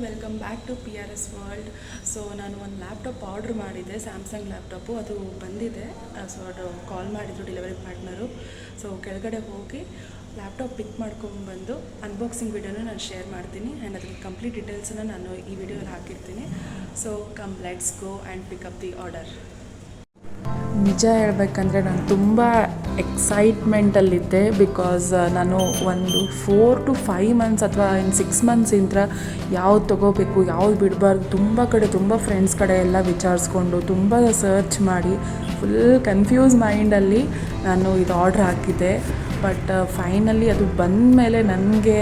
Welcome back to PRS world. So ನಾನು ಒಂದು laptop order ಮಾಡಿದ್ದೆ, ಸ್ಯಾಮ್ಸಂಗ್ ಲ್ಯಾಪ್ಟಾಪು. ಅದು ಬಂದಿದೆ. ಸೊ ಅದು ಕಾಲ್ ಮಾಡಿದರು ಡೆಲಿವರಿ ಪಾರ್ಟ್ನರು. ಸೊ ಕೆಳಗಡೆ ಹೋಗಿ ಲ್ಯಾಪ್ಟಾಪ್ ಪಿಕ್ ಮಾಡ್ಕೊಂಡ್ಬಂದು ಅನ್ಬಾಕ್ಸಿಂಗ್ ವಿಡಿಯೋನ ನಾನು ಶೇರ್ ಮಾಡ್ತೀನಿ ಆ್ಯಂಡ್ ಅದಕ್ಕೆ ಕಂಪ್ಲೀಟ್ ಡೀಟೇಲ್ಸನ್ನು ನಾನು ಈ ವಿಡಿಯೋದಲ್ಲಿ ಹಾಕಿರ್ತೀನಿ. So come let's go and pick up the order. ನಿಜ ಹೇಳಬೇಕಂದ್ರೆ ನಾನು ತುಂಬ ಎಕ್ಸೈಟ್ಮೆಂಟಲ್ಲಿದ್ದೆ. ಬಿಕಾಸ್ ನಾನು ಒಂದು 4 to 5 ಮಂತ್ಸ್ ಅಥವಾ ಇನ್ನು 6 ಮಂತ್ಸಿಂದ ಯಾವ್ದು ತೊಗೋಬೇಕು, ಯಾವ್ದು ಬಿಡಬಾರ್ದು, ತುಂಬ ಫ್ರೆಂಡ್ಸ್ ಕಡೆ ಎಲ್ಲ ವಿಚಾರಿಸ್ಕೊಂಡು ತುಂಬ ಸರ್ಚ್ ಮಾಡಿ ಫುಲ್ ಕನ್ಫ್ಯೂಸ್ ಮೈಂಡಲ್ಲಿ ನಾನು ಇದು ಆರ್ಡ್ರ್ ಹಾಕಿದ್ದೆ. ಬಟ್ ಫೈನಲಿ ಅದು ಬಂದ ಮೇಲೆ ನನಗೆ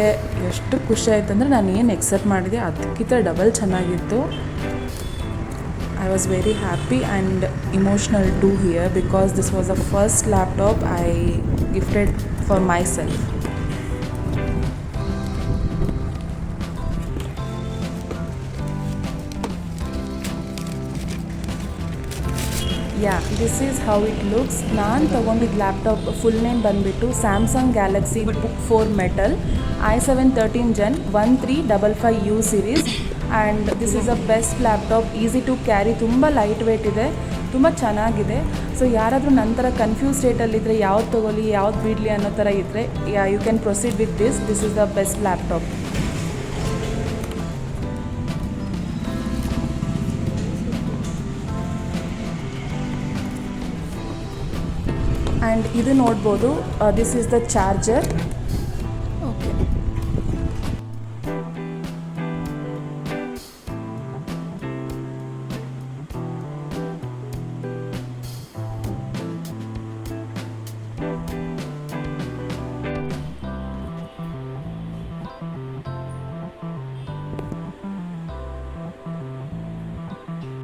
ಎಷ್ಟು ಖುಷಿ ಆಯ್ತು ಅಂದರೆ ನಾನು ಏನು ಎಕ್ಸೆಪ್ಟ್ ಮಾಡಿದೆ ಅದಕ್ಕಿಂತ ಡಬಲ್ ಚೆನ್ನಾಗಿತ್ತು. I was very happy and emotional too here because this was the first laptop I gifted for myself. Yeah, this is how it looks. ನಾನು ತೊಗೊಂಡಿದ್ದ ಲ್ಯಾಪ್ಟಾಪ್ ಫುಲ್ ನೇಮ್ ಬಂದುಬಿಟ್ಟು ಸ್ಯಾಮ್ಸಂಗ್ ಗ್ಯಾಲಕ್ಸಿ ಬುಕ್ 4 ಮೆಟಲ್ i7 13 Gen 1355U series. And this is a best laptop, easy to carry, ತುಂಬ light weight ಇದೆ, ತುಂಬ ಚೆನ್ನಾಗಿದೆ. So ಯಾರಾದರೂ ನಂತರ ಕನ್ಫ್ಯೂಸ್ ಸ್ಟೇಟಲ್ಲಿದ್ದರೆ ಯಾವ್ದು ತೊಗೊಳ್ಳಿ ಯಾವ್ದು ಬಿಡಲಿ ಅನ್ನೋ ಥರ ಇದ್ದರೆ you can proceed with this is the best laptop. And ಇದು ನೋಡ್ಬೋದು, ದಿಸ್ ಈಸ್ ದ ಚಾರ್ಜರ್.